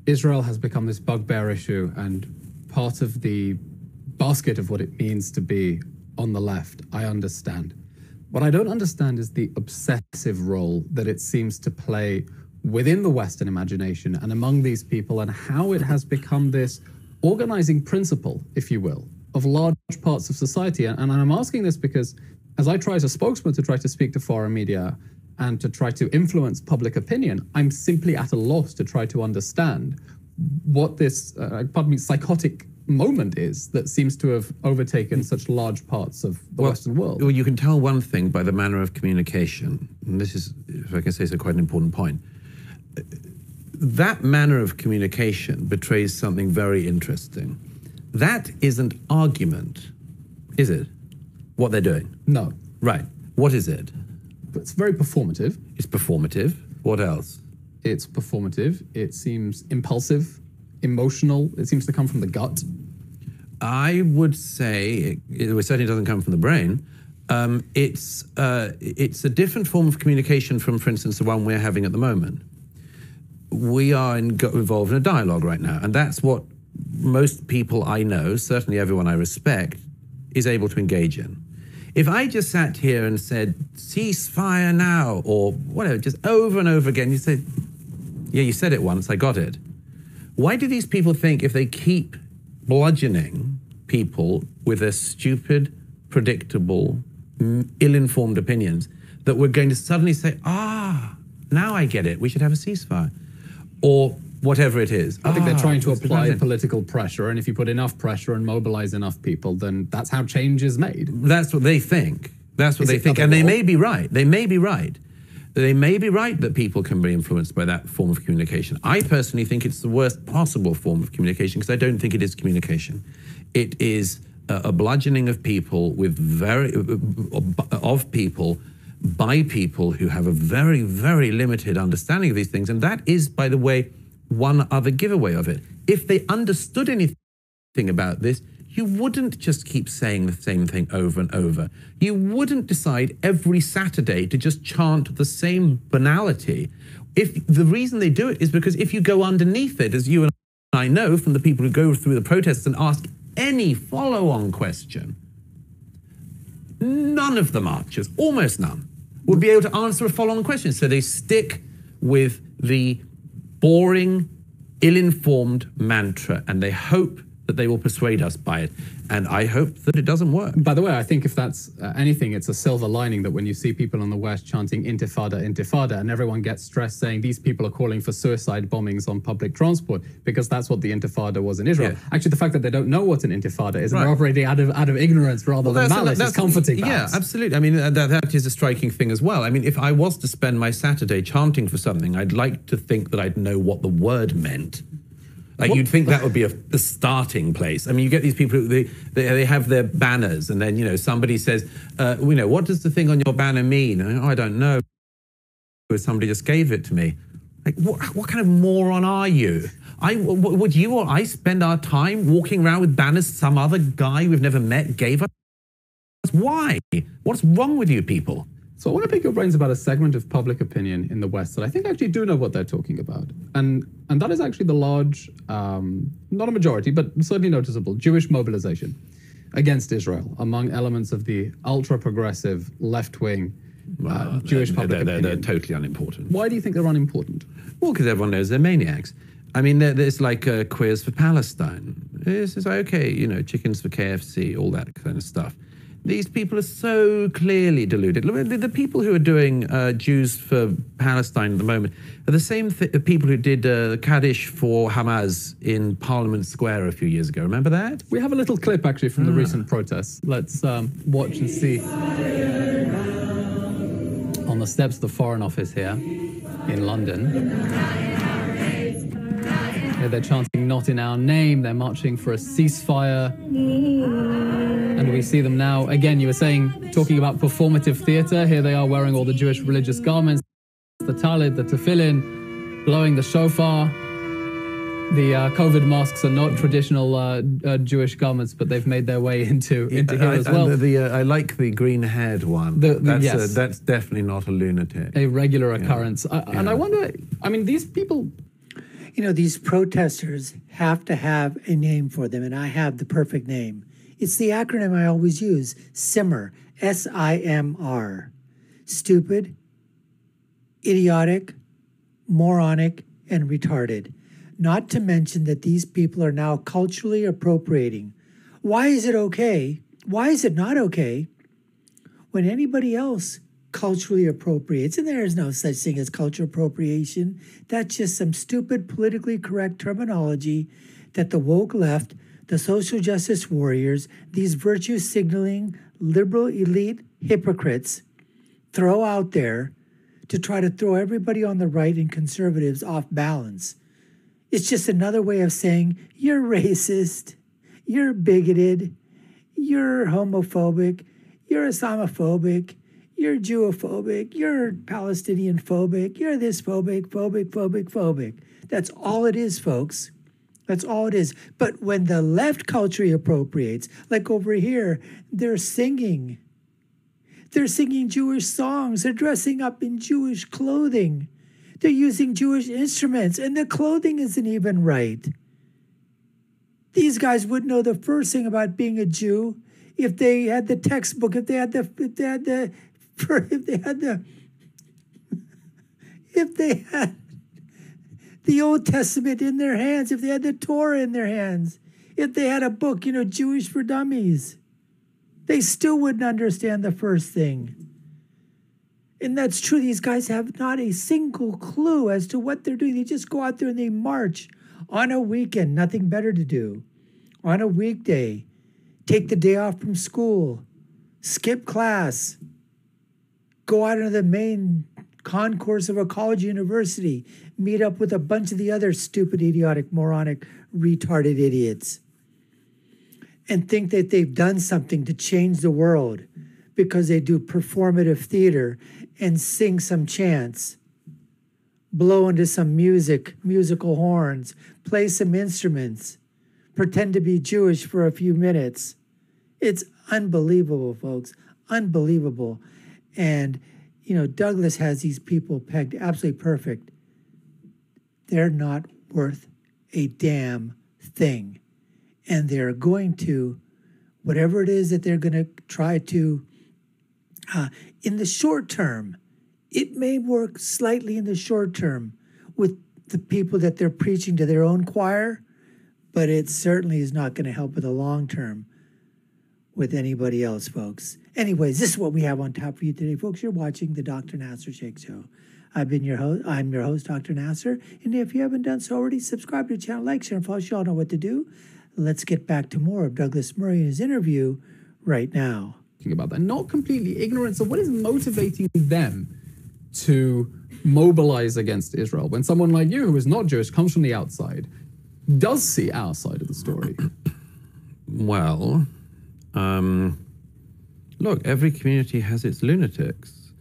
Israel has become this bugbear issue and part of the basket of what it means to be on the left. I understand. What I don't understand is the obsessive role that it seems to play within the Western imagination and among these people, and how it has become this organizing principle, if you will, of large parts of society. And I'm asking this because as I try as a spokesman to try to speak to foreign media and to try to influence public opinion, I'm simply at a loss to try to understand what this, psychotic moment is that seems to have overtaken such large parts of the Western world. Well, you can tell one thing by the manner of communication, and this is, if I can say so, quite an important point. That manner of communication betrays something very interesting. That isn't argument, is it? What they're doing? No. Right. What is it? It's very performative. It's performative. What else? It's performative. It seems impulsive, emotional. It seems to come from the gut. I would say it certainly doesn't come from the brain. It's a different form of communication from, for instance, the one we're having at the moment. We are involved in a dialogue right now, and that's what most people I know, certainly everyone I respect, is able to engage in. If I just sat here and said, ceasefire now, or whatever, just over and over again, you say, yeah, you said it once, I got it. Why do these people think if they keep bludgeoning people with their stupid, predictable, ill-informed opinions, that we're going to suddenly say, now I get it, we should have a ceasefire? Or whatever it is. I think they're trying to apply political pressure, and if you put enough pressure and mobilize enough people, then that's how change is made. That's what they think. That's what they think. And they may be right. They may be right. They may be right that people can be influenced by that form of communication. I personally think it's the worst possible form of communication because I don't think it is communication. It is a bludgeoning of people with by people who have a very, very limited understanding of these things. And that is, by the way, one other giveaway of it. If they understood anything about this, you wouldn't just keep saying the same thing over and over. You wouldn't decide every Saturday to just chant the same banality. If the reason they do it is because if you go underneath it, as you and I know from the people who go through the protests and ask any follow-on question, none of the marchers, almost none, would be able to answer a follow-on question. So they stick with the boring, ill-informed mantra, and they hope that they will persuade us by it. And I hope that it doesn't work. By the way, I think if that's anything, it's a silver lining that when you see people in the West chanting intifada, intifada, and everyone gets stressed saying these people are calling for suicide bombings on public transport, because that's what the intifada was in Israel. Yeah. Actually, the fact that they don't know what an intifada is, and they're operating out of ignorance rather than malice, is comforting. Yeah, absolutely. I mean, that is a striking thing as well. I mean, if I was to spend my Saturday chanting for something, I'd like to think that I'd know what the word meant. Like, you'd think that would be the starting place. I mean, you get these people who they have their banners, and then, you know, somebody says, what does the thing on your banner mean? And I don't know. Somebody just gave it to me. Like, what kind of moron are you? Would you or I spend our time walking around with banners some other guy we've never met gave us? Why? What's wrong with you people? So I want to pick your brains about a segment of public opinion in the West that I think actually do know what they're talking about. And that is actually the large, not a majority, but certainly noticeable, Jewish mobilization against Israel among elements of the ultra-progressive left-wing Jewish public opinion. They're totally unimportant. Why do you think they're unimportant? Well, because everyone knows they're maniacs. I mean, there's like queers for Palestine. It's like, okay, you know, chickens for KFC, all that kind of stuff. These people are so clearly deluded. The people who are doing Jews for Palestine at the moment are the same people who did Kaddish for Hamas in Parliament Square a few years ago. Remember that? We have a little clip, actually, from the recent protests. Let's watch and see. On the steps of the Foreign Office here in London. Here they're chanting, "Not in our name." They're marching for a ceasefire. And we see them now, again, you were saying, talking about performative theater. Here they are wearing all the Jewish religious garments, the talid, the tefillin, blowing the shofar. The COVID masks are not traditional Jewish garments, but they've made their way into here as well. I like the green-haired one. Yes. That's definitely not a lunatic. A regular occurrence. And I wonder, I mean, these people... You know, these protesters have to have a name for them, and I have the perfect name. It's the acronym I always use, SIMR, S-I-M-R. Stupid, idiotic, moronic, and retarded. Not to mention that these people are now culturally appropriating. Why is it okay? Why is it not okay when anybody else culturally appropriates? And there is no such thing as cultural appropriation. That's just some stupid politically correct terminology that the woke left, the social justice warriors, these virtue signaling liberal elite hypocrites throw out there to try to throw everybody on the right and conservatives off balance. It's just another way of saying you're racist, you're bigoted, you're homophobic, you're Islamophobic, you're Jewophobic, you're Palestinian phobic, you're this phobic. That's all it is, folks. That's all it is. But when the left culturally appropriates, like over here, they're singing. They're singing Jewish songs. They're dressing up in Jewish clothing. They're using Jewish instruments, and the clothing isn't even right. These guys would know the first thing about being a Jew if they had the textbook, if they had the Old Testament in their hands, if they had the Torah in their hands, if they had a book, Jewish for Dummies. They still wouldn't understand the first thing. And that's true. These guys have not a single clue as to what they're doing. They just go out there and they march on a weekend, nothing better to do. On a weekday, take the day off from school, skip class, go out into the main concourse of a college university, meet up with a bunch of the other stupid, idiotic, moronic, retarded idiots, and think that they've done something to change the world because they do performative theater and sing some chants, blow into some musical horns, play some instruments, pretend to be Jewish for a few minutes. It's unbelievable, folks, unbelievable. And, Douglas has these people pegged absolutely perfect. They're not worth a damn thing. And they're going to, whatever it is that they're going to try to, in the short term, it may work slightly in the short term with the people that they're preaching to their own choir, but it certainly is not going to help in the long term with anybody else, folks. Anyways, this is what we have on tap for you today, folks. You're watching the Dr. Nasir Shaikh Show. I'm your host, Dr. Nasir. And if you haven't done so already, subscribe to the channel, like, share, and follow. You all know what to do. Let's get back to more of Douglas Murray and his interview right now. About that, not completely ignorant. So what is motivating them to mobilize against Israel when someone like you, who is not Jewish, comes from the outside, does see our side of the story? Well, look, every community has its lunatics.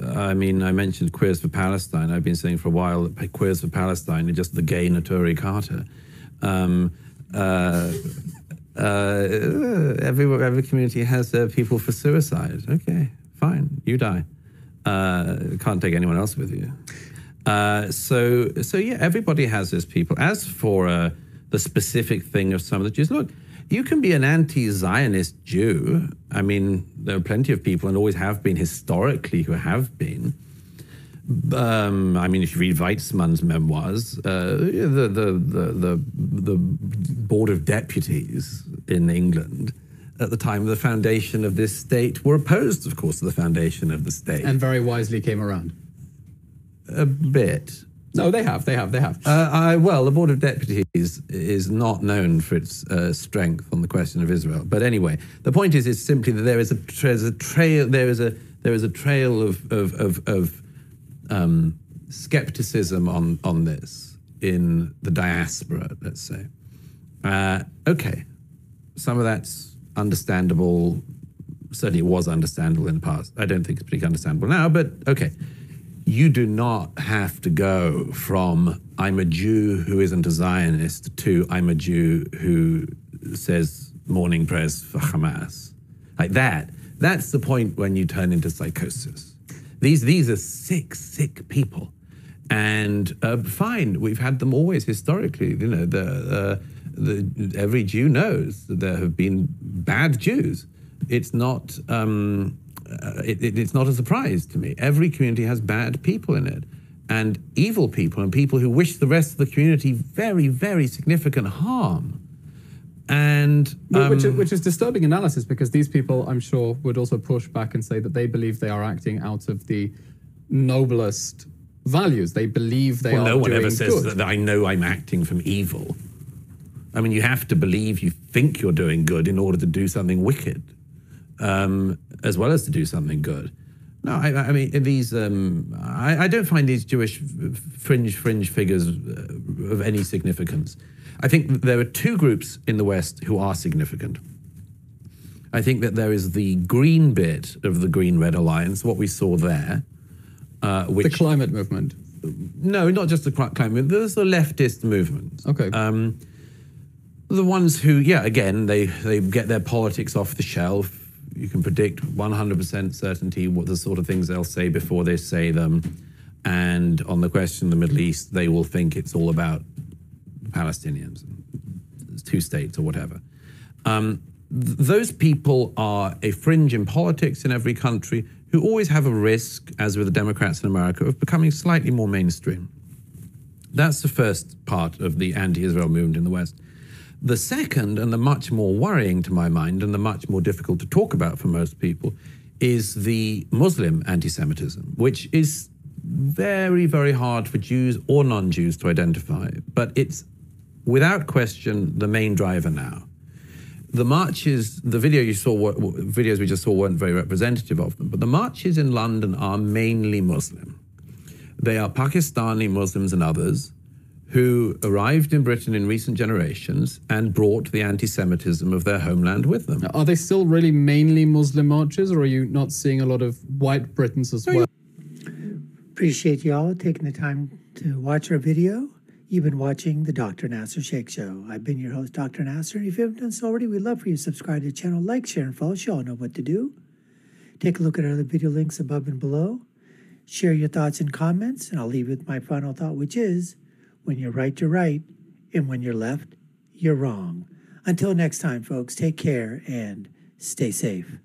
I mean, I mentioned Queers for Palestine. I've been saying for a while that Queers for Palestine are just the gay Naturi Carter. Every community has people for suicide. Okay, fine, you die. Can't take anyone else with you. So yeah, everybody has those people. As for the specific thing of some of the Jews, look, you can be an anti-Zionist Jew. I mean, there are plenty of people, and always have been historically, who have been. I mean, if you read Weizmann's memoirs, the Board of Deputies in England at the time of the foundation of this state were opposed, of course, to the foundation of the state. And very wisely came around. A bit. No, they have. Well, the Board of Deputies is not known for its strength on the question of Israel. But anyway, the point is simply that there is a trail of skepticism on this in the diaspora, let's say. Okay, some of that's understandable. Certainly it was understandable in the past. I don't think it's particularly understandable now, but okay. You do not have to go from I'm a Jew who isn't a Zionist to I'm a Jew who says morning prayers for Hamas. Like that. That's the point when you turn into psychosis. These are sick people. And fine, we've had them always historically. You know, every Jew knows that there have been bad Jews. It's not it's not a surprise to me. Every community has bad people in it, and evil people, and people who wish the rest of the community very, very significant harm. And which is disturbing analysis, because these people, I'm sure, would also push back and say that they believe they are acting out of the noblest values. They believe they are doing good. No one ever says that I know I'm acting from evil. I mean, you have to believe you think you're doing good in order to do something wicked, as well as to do something good. No, I mean, these. I don't find these Jewish fringe figures of any significance. I think there are two groups in the West who are significant. I think that there is the green bit of the Green-Red Alliance, what we saw there. Which, the climate movement? No, not just the climate movement. There's the leftist movement. Okay. The ones who, yeah, again, they get their politics off the shelf. You can predict 100% certainty what the sort of things they'll say before they say them. And on the question of the Middle East, they will think it's all about Palestinians, two states or whatever. Those people are a fringe in politics in every country who always have a risk, as with the Democrats in America, of becoming slightly more mainstream. That's the first part of the anti-Israel movement in the West. The second, and the much more worrying to my mind, and the much more difficult to talk about for most people, is the Muslim anti-Semitism, which is very, very hard for Jews or non-Jews to identify. But it's, without question, the main driver now. The marches, the video you saw, videos we just saw weren't very representative of them, but the marches in London are mainly Muslim. They are Pakistani Muslims and others who arrived in Britain in recent generations and brought the anti-Semitism of their homeland with them. Are they still really mainly Muslim marches, or are you not seeing a lot of white Britons as well? Appreciate y'all taking the time to watch our video. You've been watching the Dr. Nasir Shaikh Show. I've been your host, Dr. Nasir, and if you haven't done so already, we'd love for you to subscribe to the channel, like, share, and follow. You all know what to do. Take a look at our other video links above and below. Share your thoughts and comments, and I'll leave you with my final thought, which is, when you're right, you're right, and when you're left, you're wrong. Until next time, folks, take care and stay safe.